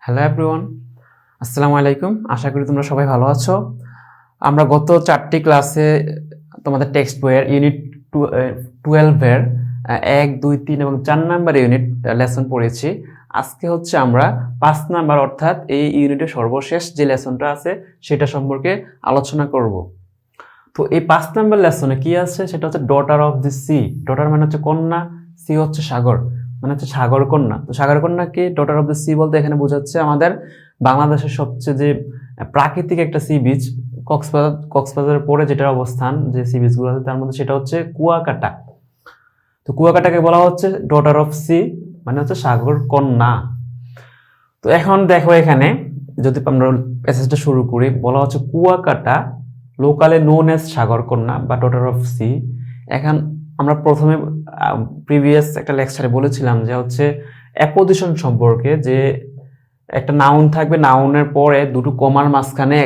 Hello everyone, আসসালামু আলাইকুম। আশা করি তোমরা সবাই ভালো আছো। আমরা গত 4টি ক্লাসে তোমাদের টেক্সট বইয়ের ইউনিট 12-এর 1, 2, 3 এবং 4 নাম্বার ইউনিট লেসন পড়েছি। আজকে হচ্ছে আমরা 5 নাম্বার অর্থাৎ এই ইউনিটের সর্বশেষ যে লেসনটা আছে সেটা সম্পর্কে আলোচনা করব। তো এই 5 নাম্বার লেসনে কি আছে সেটা হচ্ছে daughter of the sea. Daughter মানে হচ্ছে কন্যা, সি হচ্ছে সাগর, মানে হচ্ছে সাগর কন্যা। তো সাগর কন্যাকে ডটার অফ দ্য সি বলতে এখানে বোঝাচ্ছে আমাদের বাংলাদেশের সবচেয়ে যে প্রাকৃতিক একটা সি বিচ, কক্সবাজারের পরে যেটার অবস্থান, যে সি বিচগুলো আছে তার মধ্যে সেটা হচ্ছে কুয়াকাটা। তো কুয়াকাটাকে বলা হচ্ছে ডটার অফ সি, মানে হচ্ছে সাগর কন্যা। তো এখন দেখো এখানে যদি আমরা প্যাসেজটা শুরু করি, বলা হচ্ছে কুয়াকাটা লোকালে নোন অ্যাজ সাগর কন্যা বা ডটার অফ সি। এখন আমরা প্রথমে প্রিভিয়াস একটা লেকচারে বলেছিলাম যে হচ্ছে অ্যাপোজিশন সম্পর্কে, যে একটা নাউন থাকবে, নাউনের পরে দুটো কমার মাঝখানে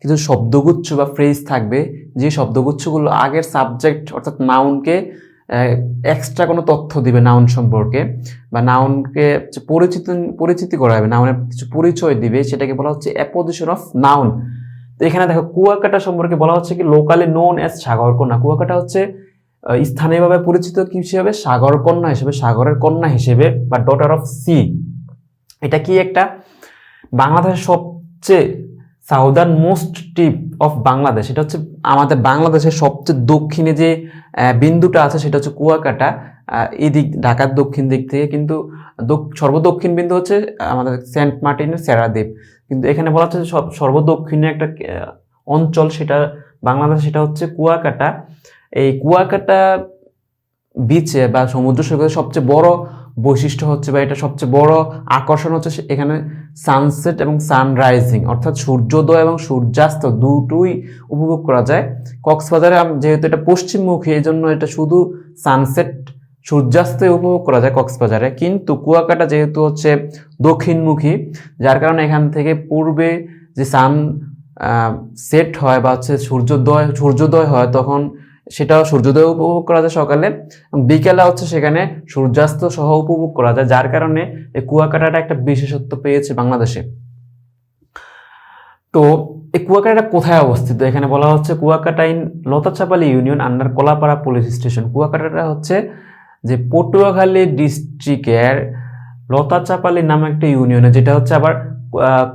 কিছু শব্দগুচ্ছ বা ফ্রেজ থাকবে, যে শব্দগুচ্ছগুলো আগের সাবজেক্ট অর্থাৎ নাউনকে এক্সট্রা কোনো তথ্য দিবে নাউন সম্পর্কে, বা নাউনকে পরিচিতি করাবে, নাউনের কিছু পরিচয় দিবে, সেটাকে বলা হচ্ছে অ্যাপোজিশন অফ নাউন। তো এখানে দেখো কুয়াকাটা সম্পর্কে বলা হচ্ছে কি লোকালি নোন অ্যাজ সাগর কন্যা। কুয়াকাটা হচ্ছে স্থানীয়ভাবে পরিচিত কি হিসেবে? সাগর কন্যা হিসেবে, সাগরের কন্যা হিসেবে বা ডটার অফ সি। এটা কি একটা বাংলাদেশের সবচেয়ে southern most tip of Bangladesh. এটা হচ্ছে আমাদের বাংলাদেশের সবচেয়ে দক্ষিণে যে বিন্দুটা আছে সেটা হচ্ছে কুয়াকাটা। এই দিক ঢাকার দক্ষিণ দিক থেকে কিন্তু সর্বদক্ষিণ বিন্দু হচ্ছে আমাদের সেন্ট মার্টিনের সেরাদ্বীপ, কিন্তু এখানে বলা হচ্ছে সর্বদক্ষিণে একটা অঞ্চল সেটা বাংলাদেশ, সেটা হচ্ছে কুয়াকাটা। এই কুয়াকাটা বিচে বা সমুদ্র সৈকতের সবচেয়ে বড় বৈশিষ্ট্য হচ্ছে বা এটা সবচেয়ে বড় আকর্ষণ হচ্ছে এখানে সানসেট এবং সানরাইজিং, অর্থাৎ সূর্যোদয় এবং সূর্যাস্ত দুটোই উপভোগ করা যায়। কক্সবাজারে যেহেতু এটা পশ্চিমমুখী, এই জন্য এটা শুধু সানসেট সূর্যাস্ত উপভোগ করা যায় কক্সবাজারে, কিন্তু কুয়াকাটা যেহেতু হচ্ছে দক্ষিণমুখী, যার কারণে এখান থেকে পূর্বে যে সান সেট হয় বা হচ্ছে সূর্যোদয় হয়, তখন সেটাও সূর্যোদয় উপভোগ করা যায় সকালে, এবং বিকেলে হচ্ছে সেখানে সূর্যাস্ত সহ উপভোগ করা যায়, যার কারণে এই কুয়াকাটাটা একটা বিশেষত্ব পেয়েছে বাংলাদেশে। তো এই কুয়াকাটাটা কোথায় অবস্থিত? এখানে বলা হচ্ছে Kuakata in Latachapali union under Kalapara police station. কুয়াকাটাটা হচ্ছে যে পটুয়াখালী ডিস্ট্রিক্টের লতাচাপালি নামে একটা ইউনিয়নে, যেটা হচ্ছে আবার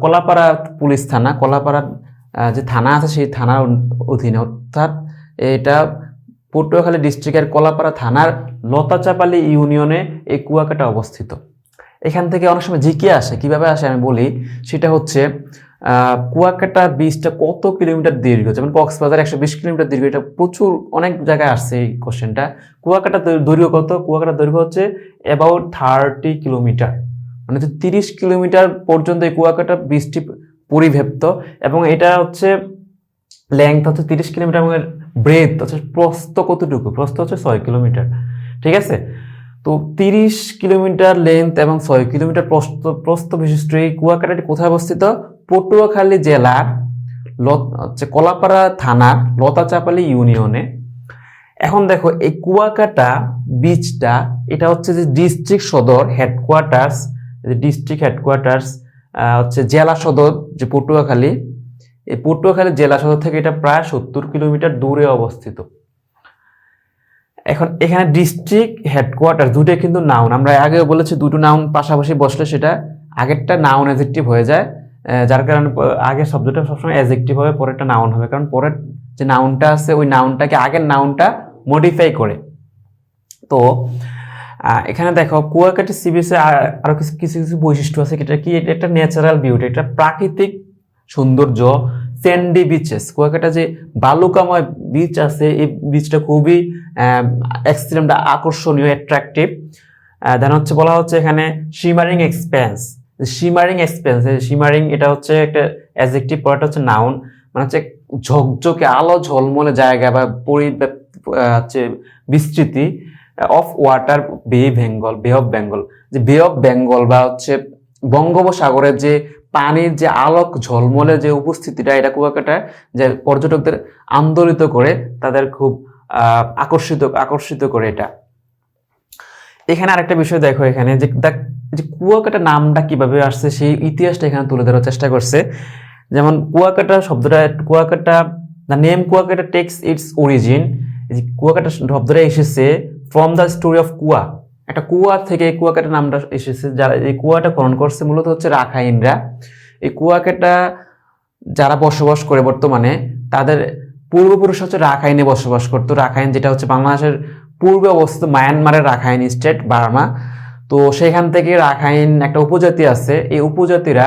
কলাপাড়া পুলিশ থানা, কলাপাড়া যে থানা আছে সেই থানার অধীনে, অর্থাৎ এটা পটুয়াখালী ডিস্ট্রিক্টের কলাপাড়া থানার লতাচাপালি ইউনিয়নে এই কুয়াকাটা অবস্থিত। এখান থেকে অনেক সময় জিকে আসে, কিভাবে আসে আমি বলি। সেটা হচ্ছে কুয়াকাটা বিচটা কত কিলোমিটার দীর্ঘ, যেমন কক্সবাজার 120 কিলোমিটার দীর্ঘ, এটা প্রচুর অনেক জায়গায় আসছে এই কোশ্চেনটা। কুয়াকাটা দৈর্ঘ্য কত? কুয়াকাটার দৈর্ঘ্য হচ্ছে অ্যাবাউট 30 কিলোমিটার, মানে 30 কিলোমিটার পর্যন্ত এই কুয়াকাটা বিচটি পরিব্যাপ্ত, এবং এটা হচ্ছে লেংথ হচ্ছে 30 কিলোমিটার এবং ব্রেথ হচ্ছে প্রস্থ কতটুকু? প্রস্থ হচ্ছে 6 কিলোমিটার, ঠিক আছে? তো 30 কিলোমিটার লেন্থ এবং 6 কিলোমিটার প্রস্থ বিশিষ্ট এই কুয়াকাটাটি কোথায় অবস্থিত? পটুয়াখালী জেলার হচ্ছে কলাপাড়া থানার লতাচাপালি ইউনিয়নে। এখন দেখো এই কুয়াকাটা বিচটা, এটা হচ্ছে যে ডিস্ট্রিক্ট সদর হেডকোয়ার্টার্স, ডিস্ট্রিক্ট হেডকোয়ার্টার্স হচ্ছে জেলা সদর যে পটুয়াখালী, এই পটুয়াখালী জেলা সদর থেকে এটা প্রায় 70 কিলোমিটার দূরে অবস্থিত। এখন এখানে ডিস্ট্রিক্ট হেডকোয়ার্টার দুটোই কিন্তু নাউন, আমরা আগেও বলেছি দুটো নাউন পাশাপাশি বসলে সেটা আগেরটা নাউন অ্যাডজেক্টিভ হয়ে যায়, যার কারণে আগের শব্দটা সবসময় অ্যাডজেক্টিভ হবে, পরেরটা নাউন হবে, কারণ পরের যে নাউনটা আছে ওই নাউনটাকে আগের নাউনটা মডিফাই করে। তো এখানে দেখো কুয়াকাটা সি বিচে আরো কিছু কিছু বৈশিষ্ট্য আছে। এটা কি? এটা ন্যাচারাল বিউটি, এটা প্রাকৃতিক সৌন্দর্য। স্যান্ডি বিচেস, কুয়াকাটা যে বালুকাময় বিচ আছে এই বিচটা খুবই এক্সট্রিম আকর্ষণীয়, অ্যাট্রাকটিভ। দেন হচ্ছে বলা হচ্ছে এখানে শিমারিং এক্সপেন্স। শিমারিং এটা হচ্ছে একটা অ্যাডজেক্টিভ, পরেরটা হচ্ছে নাউন, মানে হচ্ছে ঝকঝকে আলো ঝলমলে জায়গা বা হচ্ছে বিস্তৃতি। অফ ওয়াটার বে অফ বেঙ্গল, যে বে অফ বেঙ্গল বা হচ্ছে বঙ্গোপসাগরের যে পানির যে আলোক ঝলমলে যে উপস্থিতিটা, এটা কুয়াকাটা যে পর্যটকদের আন্দোলিত করে, তাদের খুব আকর্ষিত করে এটা। এখানে আরেকটা বিষয় দেখো, এখানে যে কুয়াকাটা নামটা কিভাবে আসছে সেই ইতিহাসটা এখানে তুলে ধরার চেষ্টা করছে। যেমন কুয়াকাটা শব্দটা, Kuakata, the name Kuakata text it's origin, Kuakata শব্দটা এসেছে ফ্রম দ্য স্টোরি অফ কুয়া, একটা কুয়া থেকে কুয়াকাটা নামটা এসেছে। যারা এই কুয়াটা খনন করছে মূলত হচ্ছে রাখাইনরা। এই কুয়াকাটা যারা বসবাস করে বর্তমানে, তাদের পূর্বপুরুষ হচ্ছে রাখাইনে বসবাস করতো। রাখাইন যেটা হচ্ছে বাংলাদেশের পূর্বে অবস্থিত মায়ানমারের রাখাইন স্টেট, বার্মা। তো সেখান থেকে রাখাইন একটা উপজাতি আছে, এই উপজাতিরা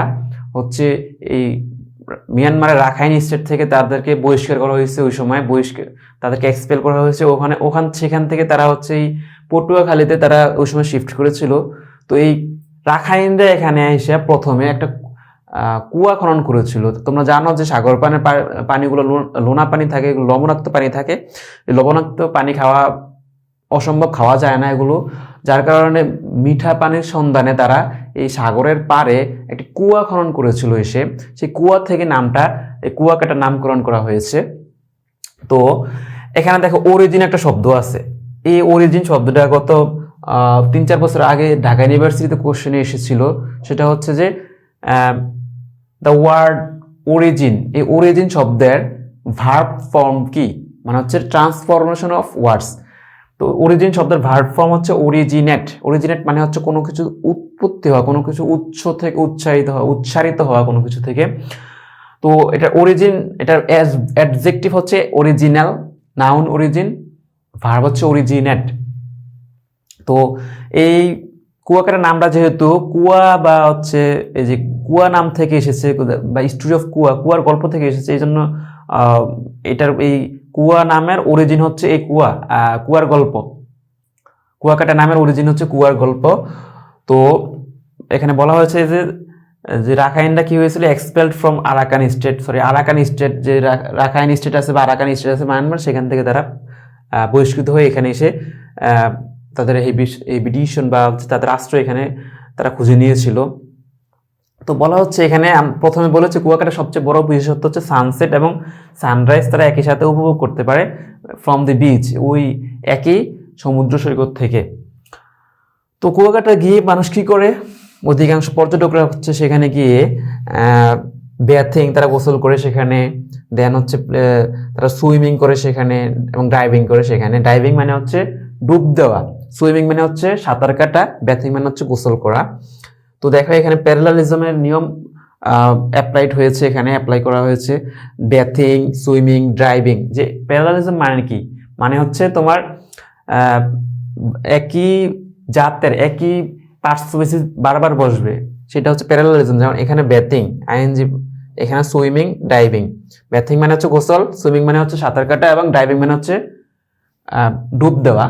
হচ্ছে এই মিয়ানমারের রাখাইন স্টেট থেকে তাদেরকে বহিষ্কার করা হয়েছে। ওই সময় তাদেরকে এক্সপেল করা হয়েছে সেখান থেকে তারা হচ্ছে এই পটুয়াখালীতে তারা ওই সময় শিফট করেছিল। তো এই রাখাইনরা এখানে এসে প্রথমে একটা কুয়া খনন করেছিল। তোমরা জানো যে সাগর পানির পানিগুলো লোনা পানি থাকে, লবণাক্ত পানি থাকে। এই লবণাক্ত পানি খাওয়া অসম্ভব, খাওয়া যায় না এগুলো, যার কারণে মিঠা পানির সন্ধানে তারা এই সাগরের পাড়ে একটি কুয়া খনন করেছিল। এসে সেই কুয়া থেকে নামটা, এই কুয়াকাটা নামকরণ করা হয়েছে। তো এখানে দেখো অরিজিন একটা শব্দ আছে। এই অরিজিন শব্দটা গত 3-4 বছর আগে ঢাকা ইউনিভার্সিটিতে কোশ্চেনে এসেছিল। সেটা হচ্ছে যে দ্য ওয়ার্ড অরিজিন, এই অরিজিন শব্দের ভার্ব ফর্ম কি, মানে হচ্ছে ট্রান্সফরমেশন অফ ওয়ার্ডস। তো অরিজিন শব্দের ভার্ব ফর্ম হচ্ছে অরিজিনেট। অরিজিনেট মানে হচ্ছে কোনো কিছু উৎপত্তি হওয়া, কোনো কিছু উৎস থেকে উচ্চারিত হওয়া কোনো কিছু থেকে। তো এটা অরিজিন, এটার অ্যাডজেক্টিভ হচ্ছে অরিজিনাল, নাউন অরিজিন, ভার্ব হচ্ছে অরিজিনেট। তো এই কুয়াকাটার নামটা যেহেতু কুয়া বা হচ্ছে এই যে কুয়া নাম থেকে এসেছে, বা স্টোরি অফ কুয়া, কুয়ার গল্প থেকে এসেছে, এই জন্য এটার এই কুয়া নামের অরিজিন হচ্ছে এই কুয়ার গল্প। কুয়াকাটা নামের অরিজিন হচ্ছে কুয়ার গল্প। তো এখানে বলা হয়েছে যে রাখাইনরা কি হয়েছিল, expelled from Arakan state, Arakan state, যে রাখাইন স্টেট আছে বা আরাকান স্টেট আছে মায়ানমার, সেখান থেকে তারা বহিষ্কৃত হয়ে এখানে এসে তাদের হেবিটেশন বা তাদের আশ্রয় এখানে তারা খুঁজে নিয়েছিল। তো বলা হচ্ছে এখানে প্রথমে বলেছে কুয়াকাটার সবচেয়ে বড় বিশেষত্ব হচ্ছে সানসেট এবং সানরাইজ তারা একই সাথে উপভোগ করতে পারে ফ্রম দি বিচ, ওই একই সমুদ্র সৈকত থেকে। তো কুয়াকাটা গিয়ে মানুষ কি করে, অধিকাংশ পর্যটকরা হচ্ছে সেখানে গিয়ে ব্যাথিং, তারা গোসল করে সেখানে, দেন হচ্ছে তারা সুইমিং করে সেখানে এবং ডাইভিং করে সেখানে। ডাইভিং মানে হচ্ছে ডুব দেওয়া, সুইমিং মানে হচ্ছে সাঁতার কাটা, ব্যাথিং মানে হচ্ছে গোসল করা। তো দেখো এখানে প্যারালালিজমের নিয়ম অ্যাপ্লাই করা হয়েছে। ব্যাথিং, সুইমিং, ড্রাইভিং। যে প্যারালালিজম মানে কি, মানে হচ্ছে তোমার একই জাতের একই পার্টস বেসিস বারবার বসবে, সেটা হচ্ছে প্যারালালিজম। যেমন এখানে ব্যাথিং, আইএনজি, এখানে সুইমিং, ডাইভিং। ব্যাথিং মানে হচ্ছে গোসল, সুইমিং মানে হচ্ছে সাঁতার কাটা এবং ডাইভিং মানে হচ্ছে ডুব দেওয়া।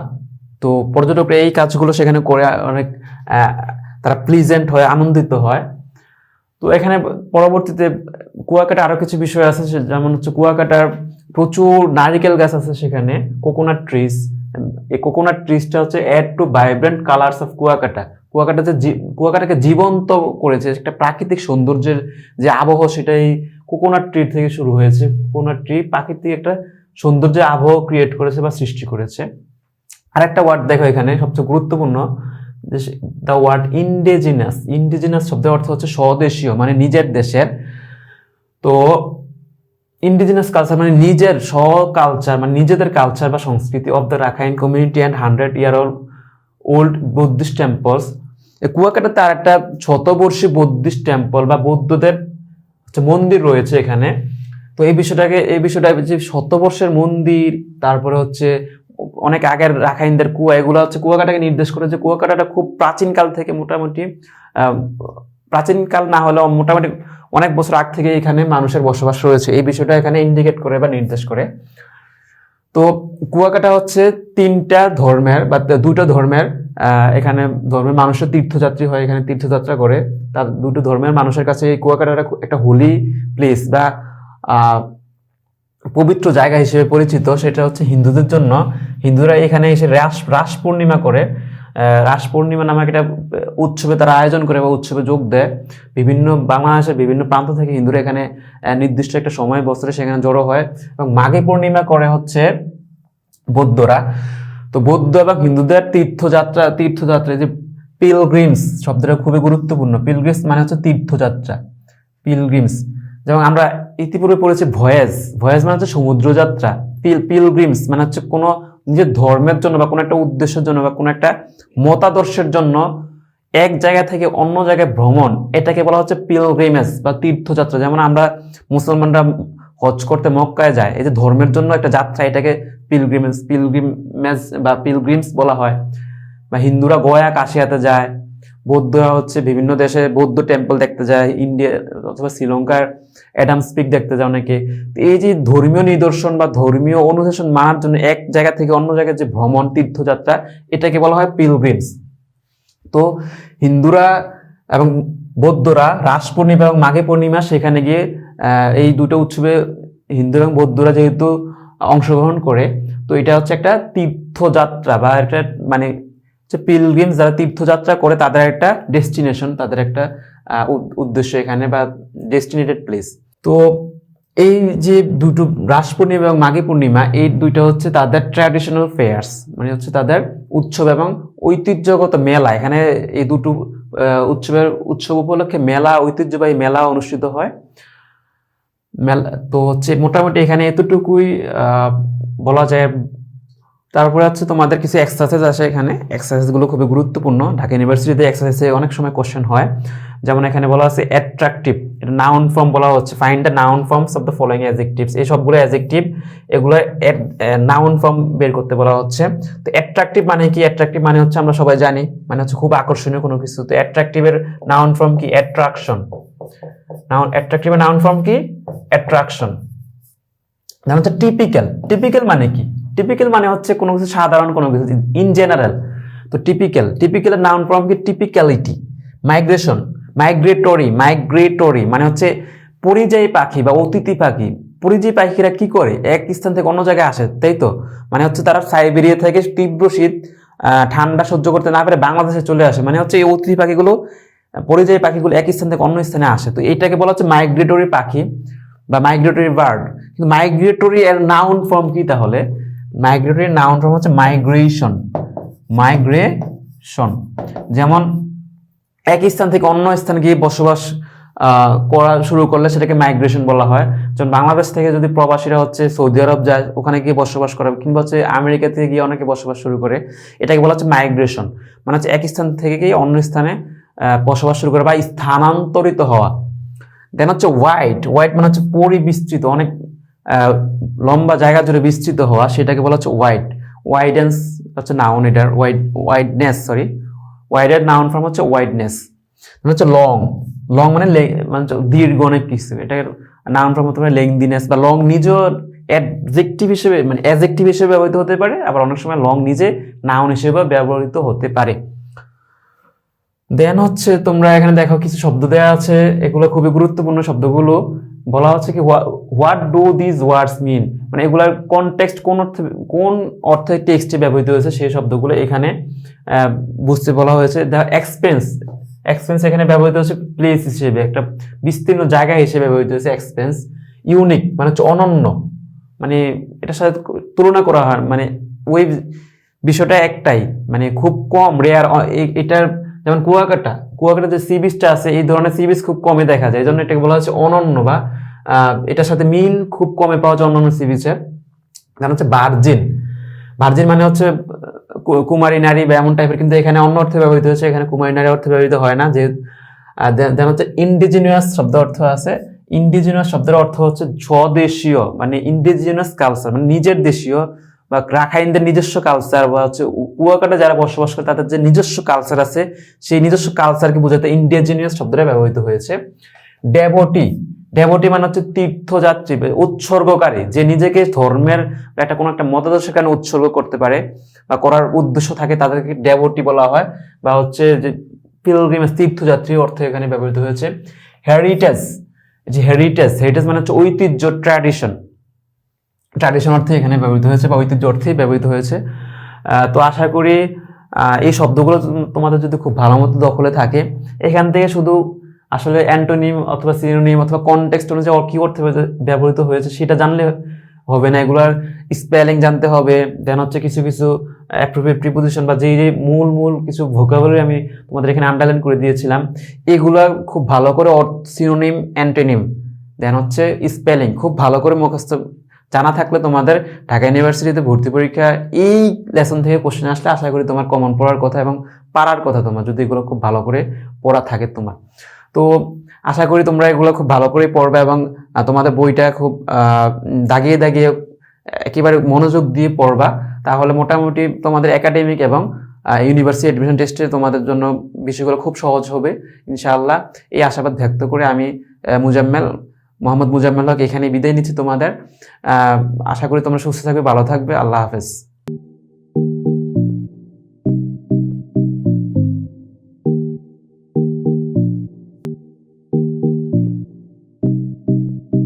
তো পর্যটকরা এই কাজগুলো সেখানে করে অনেক তারা প্লিজেন্ট হয়, আনন্দিত হয়। তো এখানে পরবর্তীতে কুয়াকাটা আরো কিছু বিষয় আছে, যেমন হচ্ছে কুয়াকাটার প্রচুর নারিকেল গাছ আছে সেখানে, কোকোনাট ট্রিজ। এই কোকোনাট ট্রিজটা হচ্ছে add to vibrant colours of Kuakata. কুয়াকাটাকে জীবন্ত করেছে, একটা প্রাকৃতিক সৌন্দর্যের যে আবহ, সেটাই কোকোনাট ট্রি থেকে শুরু হয়েছে। কোকোনাট ট্রি প্রাকৃতিক একটা সৌন্দর্যের আবহ ক্রিয়েট করেছে বা সৃষ্টি করেছে। আর একটা ওয়ার্ড দেখো এখানে সবচেয়ে গুরুত্বপূর্ণ, দ্য ওয়ার্ড ইন্ডিজিনাস। ইন্ডিজিনাস শব্দের অর্থ হচ্ছে স্বদেশীয়, মানে নিজের দেশের। তো ইন্ডিজিনাস কালচার মানে নিজের কালচার, মানে নিজেদের কালচার বা সংস্কৃতি of the Rakhine community and 100-year old Buddhist temples. Kuakata তার একটা শতবর্ষী বুদ্ধিস্ট টেম্পল বা বৌদ্ধদের মন্দির রয়েছে এখানে। তো এই বিষয়টা যে শতবর্ষের মন্দির, তারপরে হচ্ছে অনেক আগের রাখাইনদের কুয়া, এগুলো হচ্ছে কুয়াকাটাকে নির্দেশ করে যে কুয়াকাটাটা খুব প্রাচীনকাল থেকে, মোটামুটি প্রাচীনকাল না হলেও মোটামুটি অনেক বছর আগ থেকে এখানে মানুষের বসবাস রয়েছে। এই বিষয়টা এখানে ইন্ডিকেট করে বা নির্দেশ করে। তো কুয়াকাটা হচ্ছে 3টা ধর্মের বা 2টা ধর্মের, এখানে ধর্মের মানুষের তীর্থযাত্রী হয়, এখানে তীর্থযাত্রা করে। তার 2টো ধর্মের মানুষের কাছে এই কুয়াকাটাটা একটা হোলি প্লেস বা পবিত্র জায়গা হিসেবে পরিচিত। সেটা হচ্ছে হিন্দুদের জন্য। হিন্দুরা এখানে এসে রাস পূর্ণিমা করে, রাস পূর্ণিমা নামে একটা উৎসবে তারা আয়োজন করে বা উৎসবে যোগ দেয়। বাংলাদেশের বিভিন্ন প্রান্ত থেকে হিন্দুরা এখানে নির্দিষ্ট একটা সময় বছরে সেখানে জড়ো হয়। এবং মাঘী পূর্ণিমা করে হচ্ছে বৌদ্ধরা। তো বৌদ্ধ এবং হিন্দুদের তীর্থযাত্রা যে পিলগ্রিমস শব্দটা খুবই গুরুত্বপূর্ণ। পিলগ্রিমস মানে হচ্ছে তীর্থযাত্রা, পিলগ্রিমস। যেমন আমরা ইতিপূর্বে পড়েছি ভয়েজ, ভয়েজ মানে হচ্ছে সমুদ্রযাত্রা। পিলগ্রিমস মানে হচ্ছে কোনো নিজের ধর্মের জন্য বা কোনো একটা উদ্দেশ্যের জন্য বা কোনো একটা মতাদর্শের জন্য এক জায়গা থেকে অন্য জায়গায় ভ্রমণ, এটাকে বলা হচ্ছে পিলগ্রিমেজ বা তীর্থযাত্রা। যেমন আমরা মুসলমানরা হজ করতে মক্কায় যায়, এই যে ধর্মের জন্য একটা যাত্রা, এটাকে পিলগ্রিমেজ বা পিলগ্রিমস বলা হয়। বা হিন্দুরা গয়া কাশিয়াতে যায়, বৌদ্ধরা হচ্ছে বিভিন্ন দেশে বৌদ্ধ টেম্পল দেখতে যায়, ইন্ডিয়া অথবা শ্রীলঙ্কার অ্যাডামস পিক দেখতে যায় অনেকে। এই যে ধর্মীয় নিদর্শন বা ধর্মীয় অনুশাসন মানার জন্য এক জায়গা থেকে অন্য জায়গায় যে ভ্রমণ, তীর্থযাত্রা, এটাকে বলা হয় পিলগ্রিমস। তো হিন্দুরা এবং বৌদ্ধরা রাস পূর্ণিমা এবং মাঘী পূর্ণিমা সেখানে গিয়ে এই দুটো উৎসবে হিন্দু এবং বৌদ্ধরা যেহেতু অংশগ্রহণ করে, তো এটা হচ্ছে একটা তীর্থযাত্রা বা একটা মানে পিলগ্রিমস যারা তীর্থযাত্রা করে তাদের একটা ডেস্টিনেশন, তাদের একটা উদ্দেশ্য এখানে বা ডেস্টিনেটেড প্লেস। তো এই যে দুটো রাস পূর্ণিমা এবং মাঘী পূর্ণিমা, এই দুইটা হচ্ছে তাদের ট্র্যাডিশনাল ফেয়ার্স, মানে হচ্ছে তাদের উৎসব এবং ঐতিহ্যগত মেলা। এখানে এই দুটো উৎসব উপলক্ষে মেলা, ঐতিহ্যবাহী মেলা অনুষ্ঠিত হয়। মেলা তো হচ্ছে মোটামুটি এখানে এতটুকুই বলা যায়। তারপরে হচ্ছে তোমাদের কিছু এক্সারসাইজ আসে এখানে, এক্সারসাইজগুলো খুবই গুরুত্বপূর্ণ। ঢাকা ইউনিভার্সিটিতে এক্সারসাইজে অনেক সময় কোশ্চেন হয়। যেমন এখানে বলা আছে অ্যাট্রাকটিভ, এটা নাউন ফর্ম বলা হচ্ছে, find the noun forms of the following adjectives. এই সবগুলো অ্যাডজেক্টিভ, এগুলো নাউন ফর্ম বের করতে বলা হচ্ছে। তো অ্যাট্রাকটিভ মানে কি? অ্যাট্রাকটিভ মানে হচ্ছে আমরা সবাই জানি, মানে হচ্ছে খুব আকর্ষণীয় কোনো কিছু। তো অ্যাট্রাকটিভের নাউন ফর্ম কি? অ্যাট্রাকশন। অ্যাট্রাকটিভের নাউন ফর্ম কি? অ্যাট্রাকশন। যেমন হচ্ছে টিপিক্যাল। টিপিক্যাল মানে কি? টিপিক্যাল মানে হচ্ছে কোনো কিছু সাধারণ কোনো কিছু, ইন জেনারেল। তো টিপিক্যালের নাউন ফর্ম কি? টিপিক্যালিটি। মাইগ্রেশন, মাইগ্রেটরি মানে হচ্ছে পরিযায়ী পাখি বা অতিথি পাখি। পরিযায়ী পাখিরা কি করে? এক স্থান থেকে অন্য জায়গায় আসে, তাই তো? মানে হচ্ছে তারা সাইবেরিয়া থেকে তীব্র শীত ঠান্ডা সহ্য করতে না পেরে বাংলাদেশে চলে আসে, মানে হচ্ছে এই অতিথি পাখিগুলো, পরিযায়ী পাখিগুলো এক স্থান থেকে অন্য স্থানে আসে। তো এইটাকে বলা হচ্ছে মাইগ্রেটরি পাখি বা মাইগ্রেটরি বার্ড। কিন্তু মাইগ্রেটরি এর নাউন ফর্ম কি তাহলে? মাইগ্রেটরি নাউন ফর্ম হচ্ছে মাইগ্রেশন। যেমন এক স্থান থেকে অন্য স্থানে গিয়ে বসবাস করা শুরু করলে সেটাকে মাইগ্রেশন বলা হয়। যেমন বাংলাদেশ থেকে যদি প্রবাসীরা হচ্ছে সৌদি আরব যায়, ওখানে গিয়ে বসবাস করে, কিংবা হচ্ছে আমেরিকা থেকে গিয়ে অনেকে বসবাস শুরু করে, এটাকে বলা হচ্ছে মাইগ্রেশন। মানে হচ্ছে এক স্থান থেকে গিয়ে অন্য স্থানে বসবাস শুরু করে বা স্থানান্তরিত হওয়া। দেন হচ্ছে ওয়াইড মানে হচ্ছে পরিবিস্তৃত, অনেক লম্বা জায়গা জুড়ে বিস্তৃত হওয়া, সেটাকে বলা হচ্ছে ওয়াইডেন্স হচ্ছে নাউন। এটার ওয়াইডের নাউন ফর্ম হচ্ছে ওয়াইডনেস। হচ্ছে লং মানে দীর্ঘ অনেক কিছু, এটাকে নাউন ফর্ম হতে পারে লেংদিনেস। বা লং নিজে অ্যাডজেক্টিভ হিসেবে মানে অ্যাডজেক্টিভ হিসেবে ব্যবহৃত হতে পারে, আবার অনেক সময় লং নিজে নাউন হিসেবে ব্যবহৃত হতে পারে। দেন হচ্ছে তোমরা এখানে দেখো কিছু শব্দ দেওয়া আছে, এগুলো খুবই গুরুত্বপূর্ণ শব্দগুলো। বলা হচ্ছে কি হোয়াট ডু দিস ওয়ার্ডস মিন, মানে এগুলার কনটেক্সট কোন অর্থে টেক্সটে ব্যবহৃত হয়েছে সেই শব্দগুলো এখানে বুঝতে বলা হয়েছে। এক্সপেন্স এখানে ব্যবহৃত হচ্ছে প্লেস হিসেবে, একটা বিস্তীর্ণ জায়গা হিসেবে ব্যবহৃত হয়েছে এক্সপেন্স। ইউনিক মানে হচ্ছে অনন্য, মানে এটার সাথে তুলনা করা হয়, মানে ওই বিষয়টা একটাই, মানে খুব কম রেয়ার। এটার যেমন কুয়াকাটা যে সি বিচটা আছে, এই ধরনের সি বিচ খুব কমে দেখা যায়, এই জন্য এটাকে বলা হচ্ছে অনন্য, বা এটার সাথে মিল খুব কমে পাওয়া যায় অন্যান্য সি বিচের। যেমন হচ্ছে ভার্জিন মানে হচ্ছে কুমারী নারী বা এমন টাইপের, কিন্তু এখানে অন্য অর্থে ব্যবহৃত হয়েছে, এখানে কুমারী নারী অর্থে ব্যবহৃত হয় না। যে দেন হচ্ছে ইন্ডিজিনিয়াস শব্দ অর্থ আছে। ইন্ডিজিনিয়াস শব্দের অর্থ হচ্ছে স্বদেশীয়, মানে ইন্ডিজিনিয়াস কালচার মানে নিজের দেশীয়, বা রাখাইনদের নিজস্ব কালচার, বা হচ্ছে কুয়াকাটা যারা বসবাস করে তাদের যে নিজস্ব কালচার আছে, সেই নিজস্ব কালচারকে বোঝাতে ইন্ডিজিনিয়াস শব্দটা ব্যবহৃত হয়েছে। ডেভোটি মানে হচ্ছে তীর্থযাত্রী, উৎসর্গকারী, যে নিজেকে ধর্মের একটা কোনো একটা মতাদর্শের কারণে উৎসর্গ করতে পারে বা করার উদ্দেশ্য থাকে, তাদেরকে ডেভোটি বলা হয়। বা হচ্ছে যে পিলগ্রিমেজ, তীর্থযাত্রী অর্থে এখানে ব্যবহৃত হয়েছে। হেরিটেজ মানে হচ্ছে ঐতিহ্য, ট্র্যাডিশন অর্থে এখানে ব্যবহৃত হয়েছে, বা ঐতিহ্য অর্থেই ব্যবহৃত হয়েছে। তো আশা করি এই শব্দগুলো তোমাদের যদি খুব ভালো মতো দখলে থাকে, এখান থেকে শুধু আসলে অ্যান্টোনিম অথবা সিনোনিম অথবা কনটেক্সট অনুযায়ী কি অর্থে ব্যবহৃত হয়েছে সেটা জানলে হবে না, এগুলার স্পেলিং জানতে হবে। দেন হচ্ছে কিছু অ্যাপ্রোপ্রিয়েট প্রিপোজিশন বা যেই যে মূল মূল কিছু ভোকাবুলারি আমি তোমাদের এখানে আন্ডারলাইন করে দিয়েছিলাম, এগুলা খুব ভালো করে সিনোনিম, অ্যান্টোনিম, দেন হচ্ছে স্পেলিং খুব ভালো করে মুখস্থ জানা থাকলে তোমাদের ঢাকা ইউনিভার্সিটিতে ভর্তি পরীক্ষা এই লেসন থেকে কোশ্চেন আসলে আশা করি তোমার কমন পড়ার কথা এবং পারার কথা তোমার, যদি এগুলো খুব ভালো করে পড়া থাকে তোমার। তো আশা করি তোমরা এগুলো খুব ভালো করে পড়বে এবং তোমাদের বইটা খুব দাগিয়ে দাগিয়ে একেবারে মনোযোগ দিয়ে পড়বা, তাহলে মোটামুটি তোমাদের একাডেমিক এবং ইউনিভার্সিটি অ্যাডমিশন টেস্টে তোমাদের জন্য বিষয়গুলো খুব সহজ হবে ইনশাআল্লাহ। এই আশাবাদ ব্যক্ত করে আমি মোহাম্মদ মুজাম্মেল হক এখানে বিদায় নিচ্ছি তোমাদের। আশা করি তোমরা সুস্থ থাকবে, ভালো থাকবে। আল্লাহ হাফেজ।